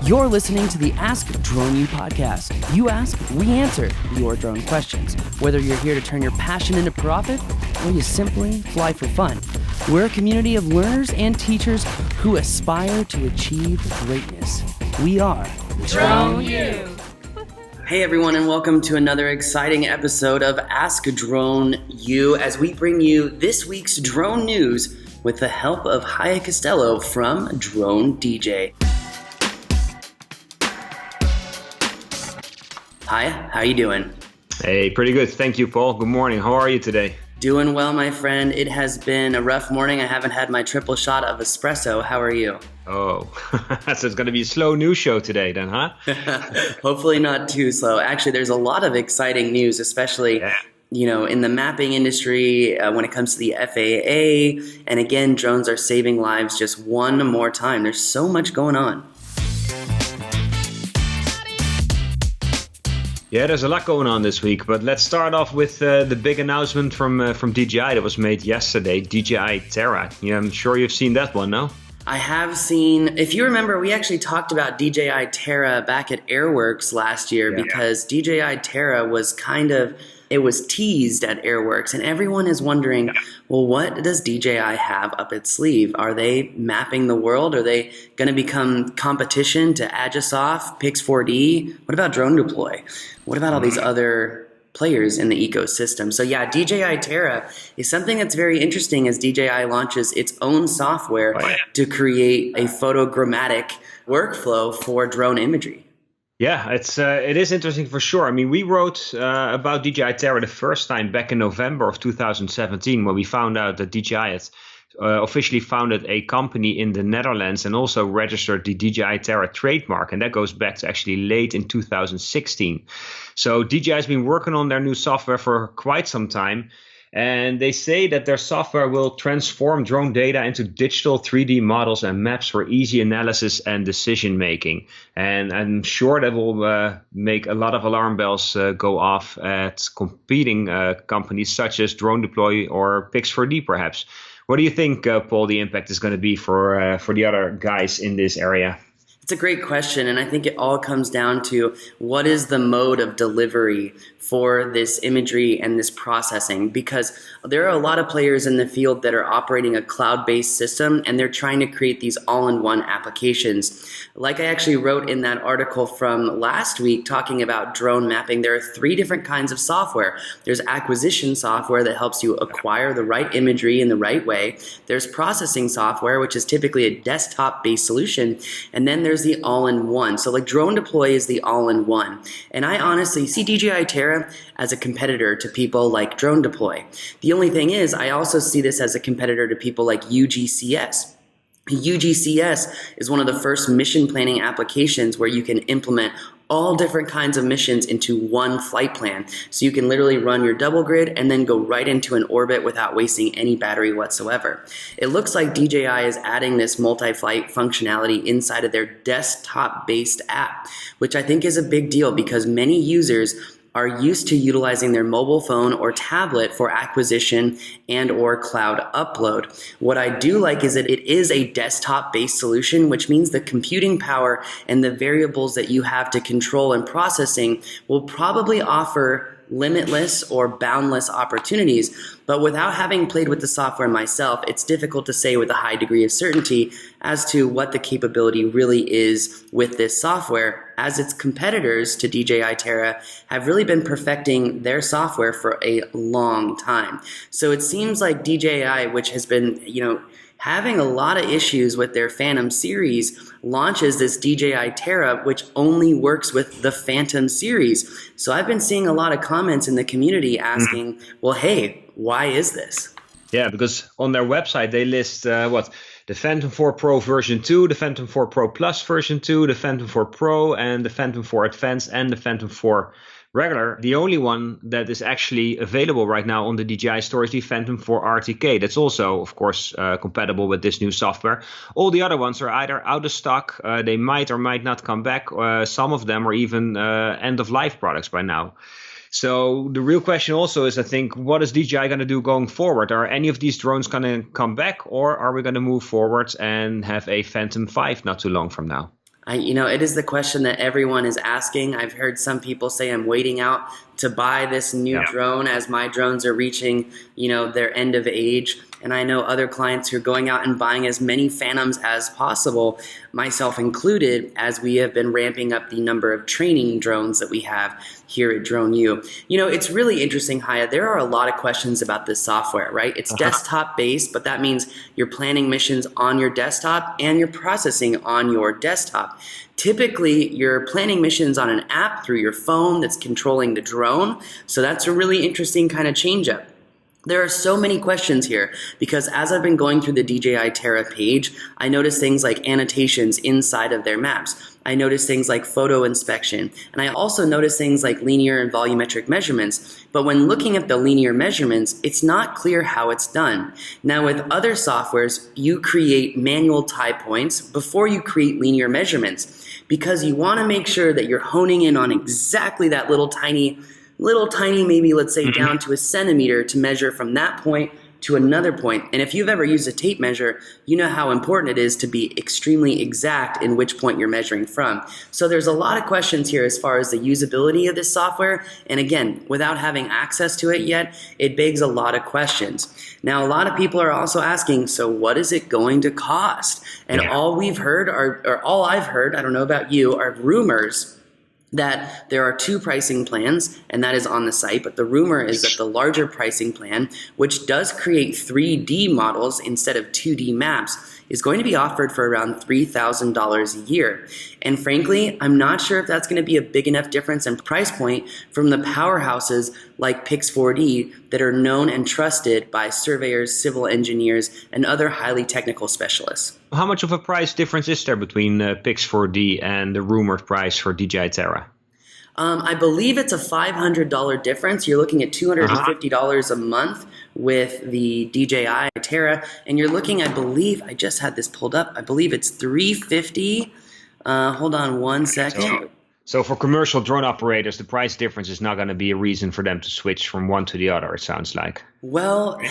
You're listening to the Ask Drone U podcast. You ask, we answer your drone questions. Whether you're here to turn your passion into profit or you simply fly for fun, we're a community of learners and teachers who aspire to achieve greatness. We are Drone U. Hey everyone, and welcome to another exciting episode of Ask Drone U as we bring you this week's drone news with the help of Haye Costello from Drone DJ. Hi, how you doing? Hey, pretty good. Thank you, Paul. Good morning. How are you today? Doing well, my friend. It has been a rough morning. I haven't had my triple shot of espresso. How are you? Oh, so it's going to be a slow news show today then, huh? Hopefully not too slow. Actually, there's a lot of exciting news, especially in the mapping industry when it comes to the FAA. And again, drones are saving lives just one more time. There's so much going on. Yeah, there's a lot going on this week, but let's start off with the big announcement from DJI that was made yesterday, DJI Terra. Yeah, I'm sure you've seen that one, no? I have seen, if you remember, we actually talked about DJI Terra back at Airworks last year because DJI Terra was it was teased at Airworks, and everyone is wondering, well, what does DJI have up its sleeve? Are they mapping the world? Are they going to become competition to Agisoft, Pix4D? What about Drone Deploy? What about all these other players in the ecosystem? So yeah, DJI Terra is something that's very interesting as DJI launches its own software to create a photogrammatic workflow for drone imagery. Yeah, it is interesting for sure. I mean, we wrote about DJI Terra the first time back in November of 2017 when we found out that DJI had officially founded a company in the Netherlands and also registered the DJI Terra trademark. And that goes back to actually late in 2016. So DJI has been working on their new software for quite some time. And they say that their software will transform drone data into digital 3D models and maps for easy analysis and decision making. And I'm sure that will make a lot of alarm bells go off at competing companies such as Drone Deploy or Pix4D perhaps. What do you think, Paul, the impact is going to be for the other guys in this area? It's a great question, and I think it all comes down to what is the mode of delivery for this imagery and this processing, because there are a lot of players in the field that are operating a cloud-based system and they're trying to create these all-in-one applications. Like I actually wrote in that article from last week talking about drone mapping, there are 3 different kinds of software. There's acquisition software that helps you acquire the right imagery in the right way. There's processing software, which is typically a desktop-based solution. And then there's the all-in-one. So like Drone Deploy is the all-in-one. And I honestly see DJI Terra as a competitor to people like Drone Deploy. The only thing is, I also see this as a competitor to people like UGCS. UGCS is one of the first mission planning applications where you can implement all different kinds of missions into one flight plan. So you can literally run your double grid and then go right into an orbit without wasting any battery whatsoever. It looks like DJI is adding this multi-flight functionality inside of their desktop-based app, which I think is a big deal because many users are used to utilizing their mobile phone or tablet for acquisition and or cloud upload. What I do like is that it is a desktop-based solution, which means the computing power and the variables that you have to control and processing will probably offer limitless or boundless opportunities. But without having played with the software myself, it's difficult to say with a high degree of certainty as to what the capability really is with this software, as its competitors to DJI Terra have really been perfecting their software for a long time. So it seems like DJI, which has been, having a lot of issues with their Phantom series, launches this DJI Terra, which only works with the Phantom series. So I've been seeing a lot of comments in the community asking, well, hey, why is this? Yeah, because on their website, they list the Phantom 4 Pro version 2, the Phantom 4 Pro Plus version 2, the Phantom 4 Pro, and the Phantom 4 Advanced, and the Phantom 4 regular. The only one that is actually available right now on the DJI store is the Phantom 4 RTK. That's also, of course, compatible with this new software. All the other ones are either out of stock, they might or might not come back. Some of them are even end-of-life products by now. So the real question also is, I think, what is DJI going to do going forward? Are any of these drones going to come back, or are we going to move forward and have a Phantom 5 not too long from now? It is the question that everyone is asking. I've heard some people say I'm waiting out to buy this new drone as my drones are reaching, their end of age. And I know other clients who are going out and buying as many Phantoms as possible, myself included, as we have been ramping up the number of training drones that we have here at Drone U. It's really interesting, Haye. There are a lot of questions about this software, right? It's desktop based, but that means you're planning missions on your desktop and you're processing on your desktop. Typically, you're planning missions on an app through your phone that's controlling the drone. So that's a really interesting kind of change up. There are so many questions here because as I've been going through the DJI Terra page, I notice things like annotations inside of their maps. I notice things like photo inspection, and I also notice things like linear and volumetric measurements. But when looking at the linear measurements, it's not clear how it's done. Now with other softwares, you create manual tie points before you create linear measurements because you want to make sure that you're honing in on exactly that little tiny, maybe let's say down to a centimeter to measure from that point to another point. And if you've ever used a tape measure, you know how important it is to be extremely exact in which point you're measuring from. So there's a lot of questions here as far as the usability of this software. And again, without having access to it yet, it begs a lot of questions. Now, a lot of people are also asking, so what is it going to cost? And all we've heard or all I've heard, I don't know about you, are rumors that there are two pricing plans, and that is on the site, but the rumor is that the larger pricing plan, which does create 3D models instead of 2D maps, is going to be offered for around $3,000 a year. And frankly, I'm not sure if that's going to be a big enough difference in price point from the powerhouses like Pix4D that are known and trusted by surveyors, civil engineers, and other highly technical specialists. How much of a price difference is there between Pix4D and the rumored price for DJI Terra? I believe it's a $500 difference. You're looking at $250 a month with the DJI Terra, and you're looking, I believe, I just had this pulled up, I believe it's $350. Hold on one second. So for commercial drone operators, the price difference is not going to be a reason for them to switch from one to the other, it sounds like. Well,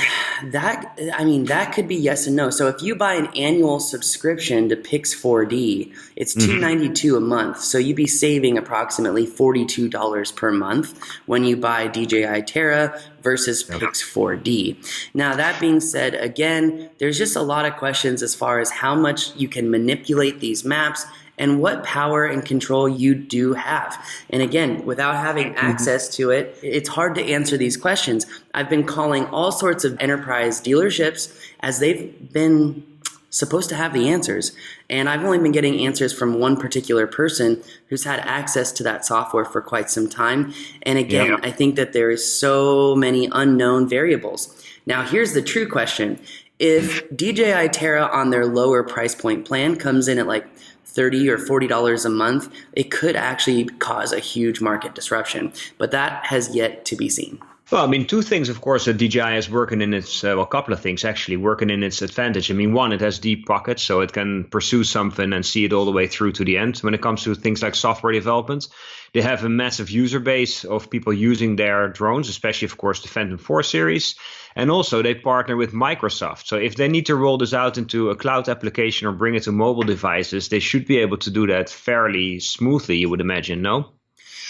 that could be yes and no. So if you buy an annual subscription to Pix4D, it's $292 a month. So you'd be saving approximately $42 per month when you buy DJI Terra versus Pix4D. Now, that being said, again, there's just a lot of questions as far as how much you can manipulate these maps and what power and control you do have. And again, without having access to it, it's hard to answer these questions. I've been calling all sorts of enterprise dealerships as they've been supposed to have the answers. And I've only been getting answers from one particular person who's had access to that software for quite some time. And again, I think that there is so many unknown variables. Now, here's the true question. If DJI Terra on their lower price point plan comes in at like $30 or $40 a month, it could actually cause a huge market disruption. But that has yet to be seen. Well, I mean, two things, of course, that DJI is working in its, a couple of things actually, working in its advantage. I mean, one, it has deep pockets, so it can pursue something and see it all the way through to the end. When it comes to things like software development, they have a massive user base of people using their drones, especially, of course, the Phantom 4 series. And also they partner with Microsoft. So if they need to roll this out into a cloud application or bring it to mobile devices, they should be able to do that fairly smoothly, you would imagine, no?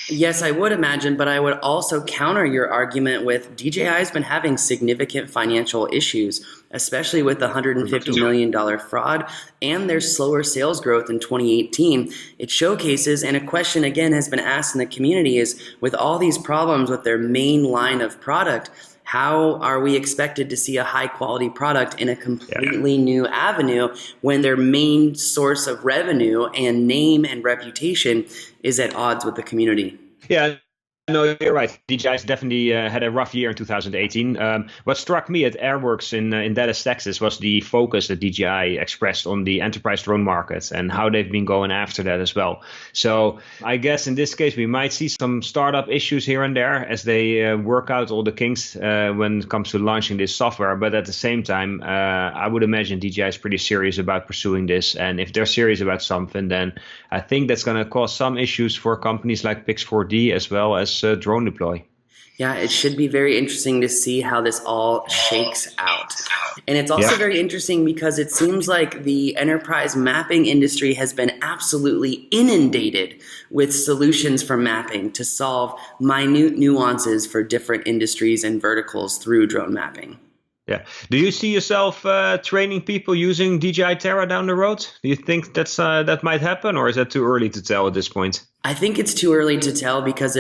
Yes, I would imagine, but I would also counter your argument with DJI has been having significant financial issues, especially with the $150 million fraud and their slower sales growth in 2018. It showcases, and a question again has been asked in the community is, with all these problems with their main line of product, how are we expected to see a high quality product in a completely new avenue when their main source of revenue and name and reputation is at odds with the community? Yeah. No, you're right. DJI's definitely had a rough year in 2018. What struck me at Airworks in Dallas, Texas, was the focus that DJI expressed on the enterprise drone market and how they've been going after that as well. So I guess in this case, we might see some startup issues here and there as they work out all the kinks when it comes to launching this software. But at the same time, I would imagine DJI is pretty serious about pursuing this. And if they're serious about something, then I think that's going to cause some issues for companies like Pix4D as well as Drone Deploy. Yeah, it should be very interesting to see how this all shakes out. And it's also very interesting because it seems like the enterprise mapping industry has been absolutely inundated with solutions for mapping to solve minute nuances for different industries and verticals through drone mapping. Yeah. Do you see yourself training people using DJI Terra down the road? Do you think that might happen, or is that too early to tell at this point? I think it's too early to tell because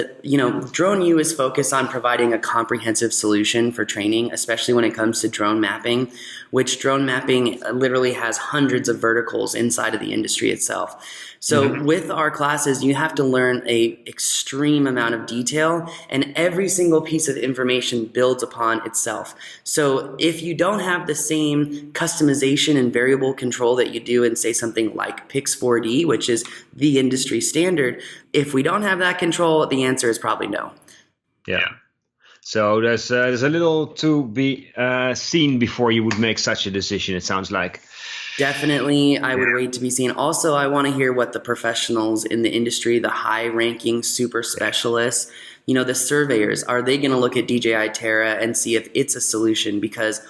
Drone U is focused on providing a comprehensive solution for training, especially when it comes to drone mapping, which drone mapping literally has hundreds of verticals inside of the industry itself. So with our classes, you have to learn a extreme amount of detail, and every single piece of information builds upon itself. So if you don't have the same customization and variable control that you do in, say, something like Pix4D, which is the industry standard, if we don't have that control, the answer is probably no. Yeah. So there's a little to be seen before you would make such a decision, it sounds like. Definitely, I would wait to be seen. Also, I want to hear what the professionals in the industry, the high-ranking super specialists, the surveyors, are they going to look at DJI Terra and see if it's a solution? Because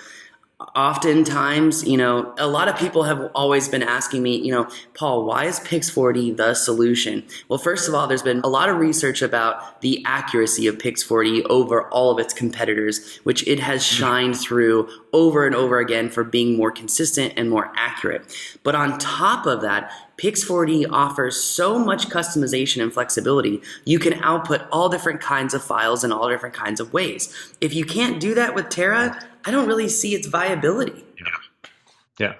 oftentimes, a lot of people have always been asking me, Paul, why is Pix4D the solution? Well, first of all, there's been a lot of research about the accuracy of Pix4D over all of its competitors, which it has shined through over and over again for being more consistent and more accurate. But on top of that, Pix4D offers so much customization and flexibility. You can output all different kinds of files in all different kinds of ways. If you can't do that with Terra, I don't really see its viability. Yeah.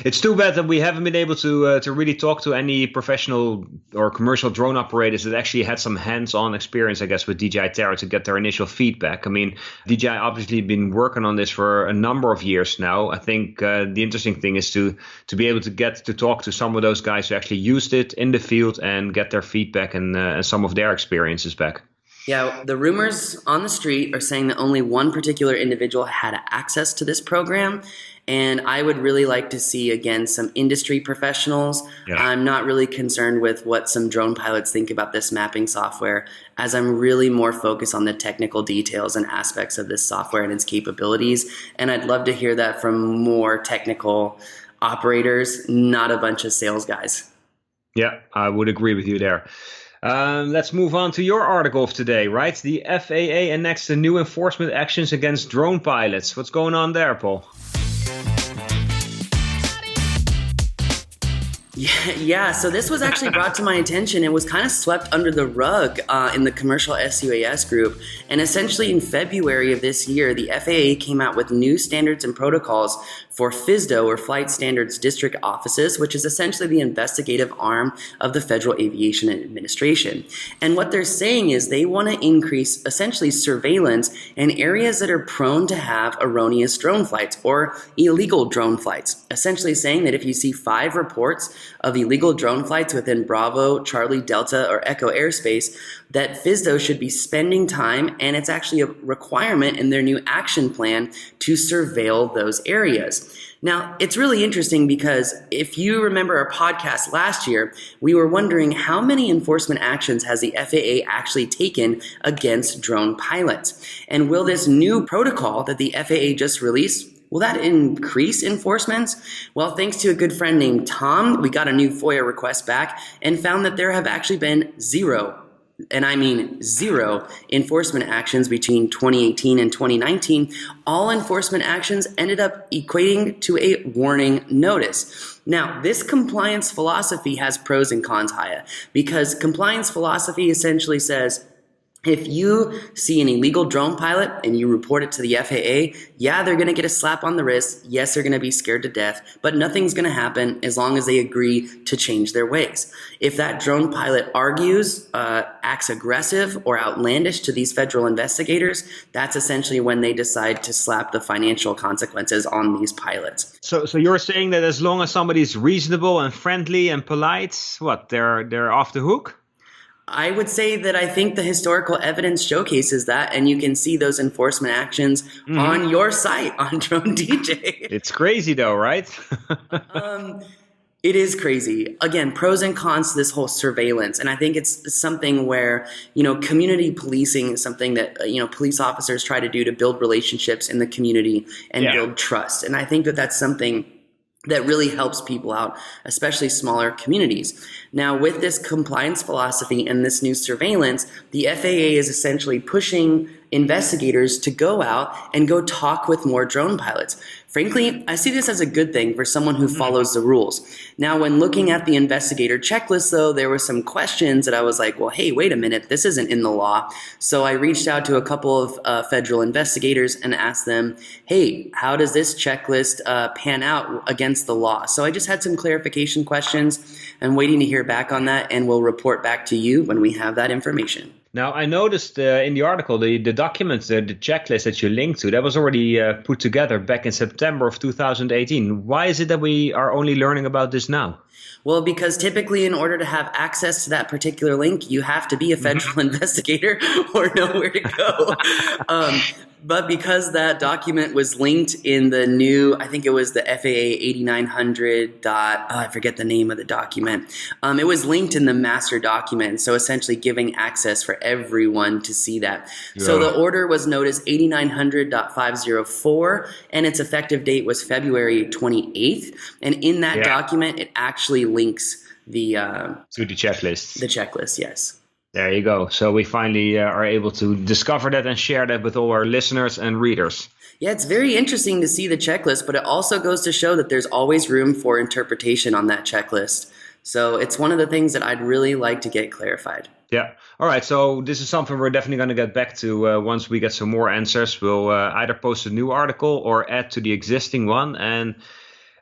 It's too bad that we haven't been able to really talk to any professional or commercial drone operators that actually had some hands-on experience, I guess, with DJI Terra to get their initial feedback. I mean, DJI obviously been working on this for a number of years now. I think the interesting thing is to be able to get to talk to some of those guys who actually used it in the field and get their feedback and some of their experiences back. Yeah, the rumors on the street are saying that only one particular individual had access to this program. And I would really like to see, again, some industry professionals. Yeah. I'm not really concerned with what some drone pilots think about this mapping software, as I'm really more focused on the technical details and aspects of this software and its capabilities. And I'd love to hear that from more technical operators, not a bunch of sales guys. Yeah, I would agree with you there. Let's move on to your article of today, right? The FAA annexed the new enforcement actions against drone pilots. What's going on there, Paul? Yeah, so this was actually brought to my attention. It was kind of swept under the rug in the commercial SUAS group. And essentially in February of this year, the FAA came out with new standards and protocols for FSDO, or Flight Standards District Offices, which is essentially the investigative arm of the Federal Aviation Administration. And what they're saying is they want to increase essentially surveillance in areas that are prone to have erroneous drone flights or illegal drone flights. Essentially saying that if you see 5 reports of illegal drone flights within Bravo, Charlie, Delta, or Echo airspace, that FSDO should be spending time, and it's actually a requirement in their new action plan, to surveil those areas. Now, it's really interesting because if you remember our podcast last year, we were wondering how many enforcement actions has the FAA actually taken against drone pilots? And will this new protocol that the FAA just released, will that increase enforcements? Well, thanks to a good friend named Tom, we got a new FOIA request back and found that there have actually been 0, and I mean 0, enforcement actions between 2018 and 2019. All enforcement actions ended up equating to a warning notice. Now, this compliance philosophy has pros and cons, Haye, because compliance philosophy essentially says, if you see an illegal drone pilot and you report it to the FAA, yeah, they're going to get a slap on the wrist. Yes, they're going to be scared to death, but nothing's going to happen as long as they agree to change their ways. If that drone pilot argues, acts aggressive or outlandish to these federal investigators, that's essentially when they decide to slap the financial consequences on these pilots. So you're saying that as long as somebody's reasonable and friendly and polite, they're off the hook? I would say that I think the historical evidence showcases that, and you can see those enforcement actions on your site, on Drone DJ. It's crazy though, right? It is crazy. Again, pros and cons to this whole surveillance. And I think it's something where, community policing is something that, police officers try to do to build relationships in the community and build trust. And I think that that's something that really helps people out, especially smaller communities. Now, with this compliance philosophy and this new surveillance, the FAA is essentially pushing investigators to go out and go talk with more drone pilots. Frankly, I see this as a good thing for someone who follows the rules. Now, when looking at the investigator checklist, though, there were some questions that I was like, well, hey, wait a minute, this isn't in the law. So I reached out to a couple of federal investigators and asked them, hey, how does this checklist pan out against the law? So I just had some clarification questions. I'm waiting to hear back on that, and we'll report back to you when we have that information. Now, I noticed in the article, the documents, the checklist that you linked to, that was already put together back in September of 2018. Why is it that we are only learning about this now? Well, because typically in order to have access to that particular link, you have to be a federal investigator or know where to go. But because that document was linked in the new, I think it was the FAA 8900 I forget the name of the document. It was linked in the master document, so essentially giving access for everyone to see that. Yeah. So the order was known as 8900.504, and its effective date was February 28th. And in that document, it actually links to the checklist. The checklist, yes. There you go. So we finally are able to discover that and share that with all our listeners and readers. Yeah, it's very interesting to see the checklist, but it also goes to show that there's always room for interpretation on that checklist. So it's one of the things that I'd really like to get clarified. Yeah. All right. So this is something we're definitely going to get back to once we get some more answers. We'll either post a new article or add to the existing one. And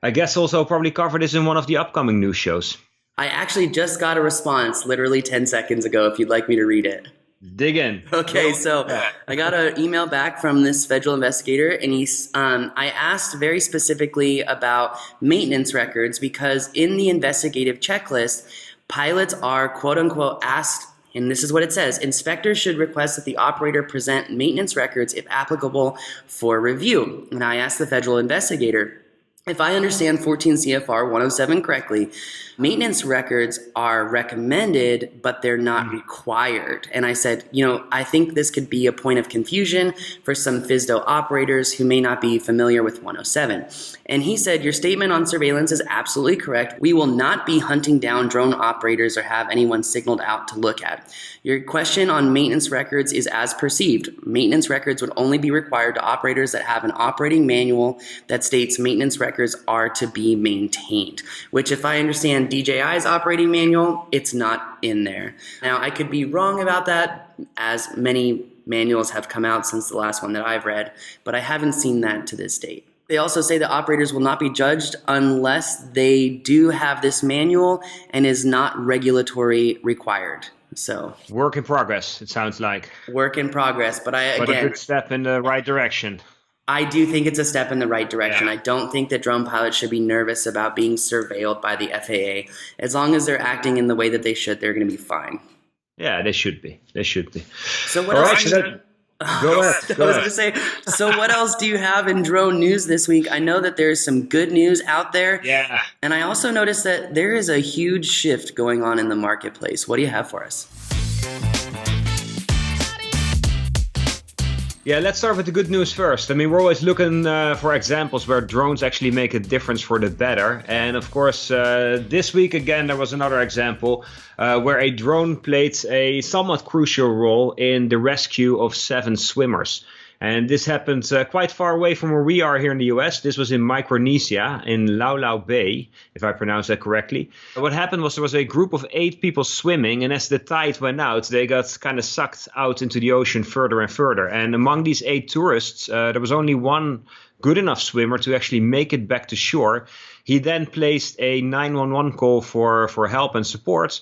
I guess also probably cover this in one of the upcoming news shows. I actually just got a response literally 10 seconds ago, if you'd like me to read it. Dig in. Okay, so I got an email back from this federal investigator, and I asked very specifically about maintenance records because in the investigative checklist, pilots are quote unquote asked, and this is what it says, inspectors should request that the operator present maintenance records if applicable for review. And I asked the federal investigator, if I understand 14 CFR 107 correctly, maintenance records are recommended, but they're not required. And I said, I think this could be a point of confusion for some FSDO operators who may not be familiar with 107. And he said, your statement on surveillance is absolutely correct. We will not be hunting down drone operators or have anyone signaled out to look at. Your question on maintenance records is as perceived. Maintenance records would only be required to operators that have an operating manual that states maintenance records are to be maintained, which if I understand DJI's operating manual, it's not in there. Now, I could be wrong about that, as many manuals have come out since the last one that I've read, but I haven't seen that to this date. They also say that operators will not be judged unless they do have this manual and is not regulatory required. So work in progress, it sounds like. Work in progress, but a good step in the right direction. I do think it's a step in the right direction. Yeah. I don't think that drone pilots should be nervous about being surveilled by the FAA. As long as they're acting in the way that they should, they're going to be fine. Yeah, they should be. So what else? Go ahead. I was going to say, so what else do you have in drone news this week? I know that there's some good news out there. Yeah. And I also noticed that there is a huge shift going on in the marketplace. What do you have for us? Yeah, let's start with the good news first. I mean, we're always looking for examples where drones actually make a difference for the better. And of course, this week, again, there was another example where a drone played a somewhat crucial role in the rescue of 7 swimmers. And this happened quite far away from where we are here in the US. This was in Micronesia, in Laulau Bay, if I pronounced that correctly. What happened was there was a group of 8 people swimming, and as the tide went out, they got kind of sucked out into the ocean further and further. And among these 8 tourists, there was only one good enough swimmer to actually make it back to shore. He then placed a 911 call for help and support.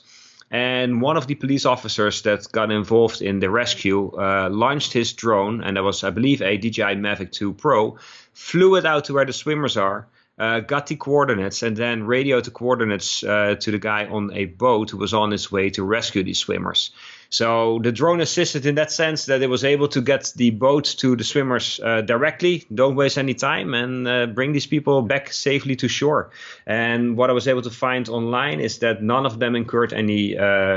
And one of the police officers that got involved in the rescue launched his drone, and that was, I believe, a DJI Mavic 2 Pro, flew it out to where the swimmers are, got the coordinates, and then radioed the coordinates to the guy on a boat who was on his way to rescue these swimmers. So the drone assisted in that sense that it was able to get the boat to the swimmers directly, don't waste any time, and bring these people back safely to shore. And what I was able to find online is that none of them incurred any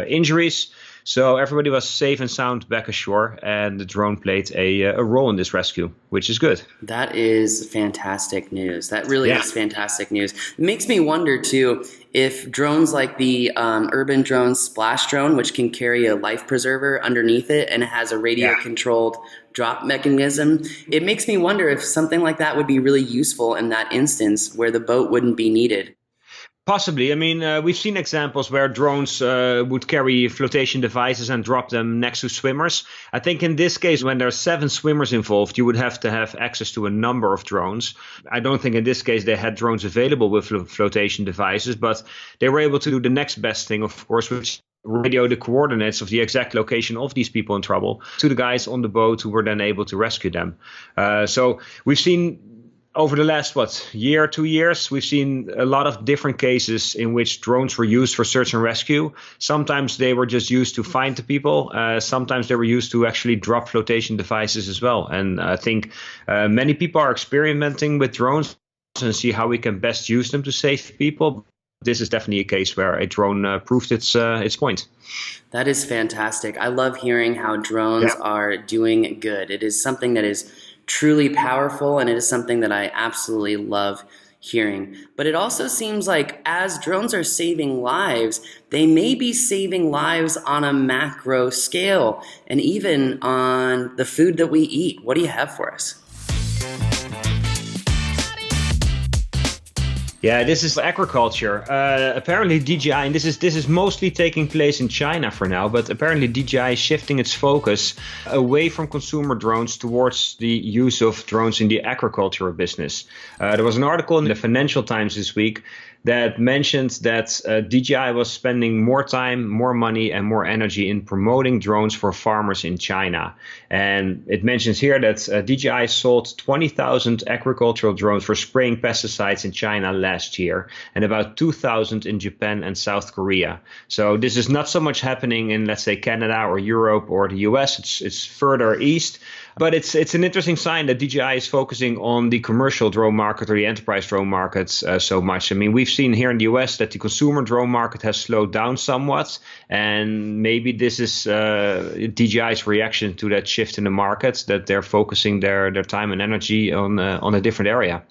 injuries. So everybody was safe and sound back ashore, and the drone played a role in this rescue, which is good. That is fantastic news. That really is fantastic news. It makes me wonder, too, if drones like the urban drone splash drone, which can carry a life preserver underneath it and it has a radio-controlled drop mechanism, it makes me wonder if something like that would be really useful in that instance where the boat wouldn't be needed. Possibly. I mean, we've seen examples where drones would carry flotation devices and drop them next to swimmers. I think in this case, when there are 7 swimmers involved, you would have to have access to a number of drones. I don't think in this case they had drones available with flotation devices, but they were able to do the next best thing, of course, which radio the coordinates of the exact location of these people in trouble to the guys on the boat who were then able to rescue them. So we've seen over the last, 2 years, we've seen a lot of different cases in which drones were used for search and rescue. Sometimes they were just used to find the people. Sometimes they were used to actually drop flotation devices as well. And I think many people are experimenting with drones and see how we can best use them to save people. This is definitely a case where a drone proved its point. That is fantastic. I love hearing how drones are doing good. It is something that is truly powerful, and it is something that I absolutely love hearing. But it also seems like as drones are saving lives, they may be saving lives on a macro scale and even on the food that we eat. What do you have for us? Yeah, this is agriculture. Apparently DJI, and this is mostly taking place in China for now, but apparently DJI is shifting its focus away from consumer drones towards the use of drones in the agricultural business. There was an article in the Financial Times this week that mentioned that DJI was spending more time, more money, and more energy in promoting drones for farmers in China. And it mentions here that DJI sold 20,000 agricultural drones for spraying pesticides in China last year, and about 2,000 in Japan and South Korea. So this is not so much happening in, let's say, Canada or Europe or the US. It's further east. But it's an interesting sign that DJI is focusing on the commercial drone market or the enterprise drone markets so much. I mean, we've seen here in the US that the consumer drone market has slowed down somewhat, and maybe this is DJI's reaction to that shift in the market, that they're focusing their time and energy on a different area.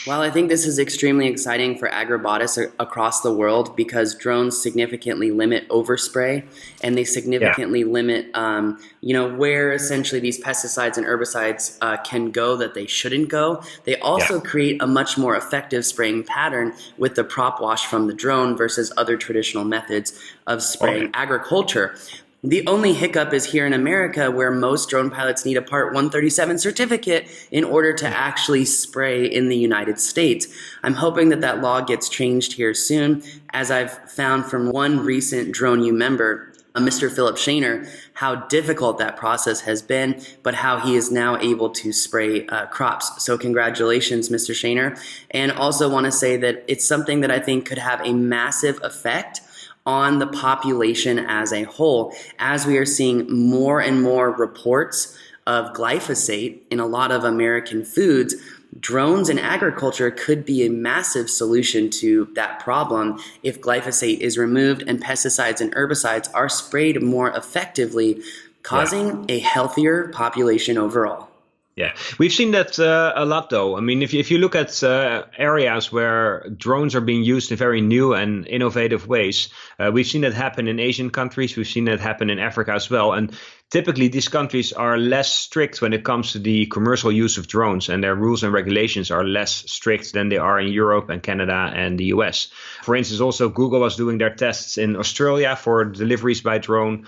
Well, I think this is extremely exciting for agribotists across the world because drones significantly limit overspray, and they significantly limit, where essentially these pesticides and herbicides can go that they shouldn't go. They also create a much more effective spraying pattern with the prop wash from the drone versus other traditional methods of spraying agriculture. The only hiccup is here in America, where most drone pilots need a Part 137 certificate in order to actually spray in the United States. I'm hoping that that law gets changed here soon, as I've found from one recent Drone U member, Mr. Philip Shaner, how difficult that process has been, but how he is now able to spray crops. So congratulations, Mr. Shaner. And also want to say that it's something that I think could have a massive effect on the population as a whole, as we are seeing more and more reports of glyphosate in a lot of American foods. Drones in agriculture could be a massive solution to that problem if glyphosate is removed and pesticides and herbicides are sprayed more effectively, causing a healthier population overall. Yeah, we've seen that a lot, though. I mean, if you look at areas where drones are being used in very new and innovative ways, we've seen that happen in Asian countries. We've seen that happen in Africa as well. And typically, these countries are less strict when it comes to the commercial use of drones, and their rules and regulations are less strict than they are in Europe and Canada and the US. For instance, also Google was doing their tests in Australia for deliveries by drone.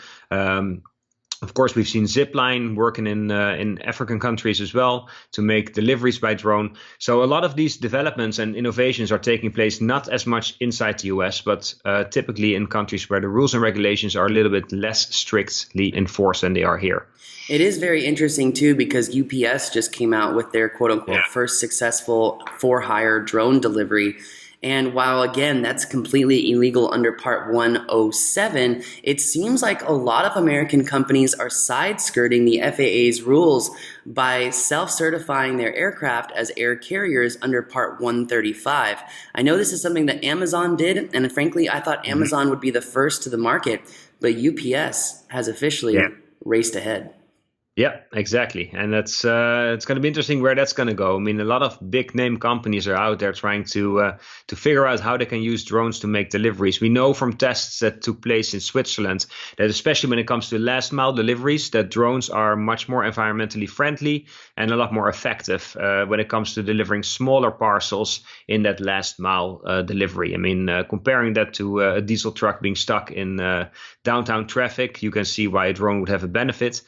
Of course, we've seen Zipline working in African countries as well to make deliveries by drone. So a lot of these developments and innovations are taking place not as much inside the US, but typically in countries where the rules and regulations are a little bit less strictly enforced than they are here. It is very interesting too because UPS just came out with their quote unquote first successful for-hire drone delivery. And while, again, that's completely illegal under Part 107, it seems like a lot of American companies are side-skirting the FAA's rules by self-certifying their aircraft as air carriers under Part 135. I know this is something that Amazon did, and frankly, I thought Amazon would be the first to the market, but UPS has officially raced ahead. Yeah, exactly. And that's it's going to be interesting where that's going to go. I mean, a lot of big name companies are out there trying to figure out how they can use drones to make deliveries. We know from tests that took place in Switzerland that especially when it comes to last mile deliveries, that drones are much more environmentally friendly and a lot more effective when it comes to delivering smaller parcels in that last mile delivery. I mean, comparing that to a diesel truck being stuck in downtown traffic, you can see why a drone would have a benefit.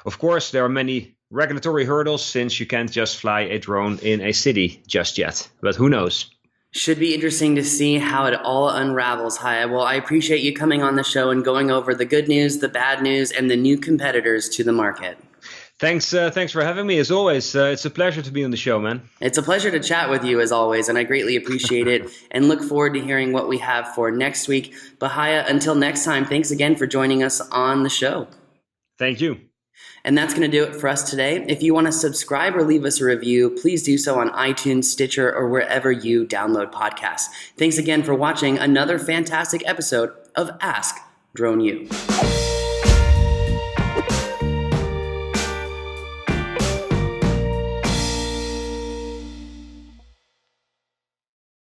Of course, there are many regulatory hurdles since you can't just fly a drone in a city just yet. But who knows? Should be interesting to see how it all unravels, Haye. Well, I appreciate you coming on the show and going over the good news, the bad news, and the new competitors to the market. Thanks for having me. As always, it's a pleasure to be on the show, man. It's a pleasure to chat with you as always, and I greatly appreciate it and look forward to hearing what we have for next week. But Haye, until next time, thanks again for joining us on the show. Thank you. And that's going to do it for us today. If you want to subscribe or leave us a review, please do so on iTunes, Stitcher, or wherever you download podcasts. Thanks again for watching another fantastic episode of Ask Drone U.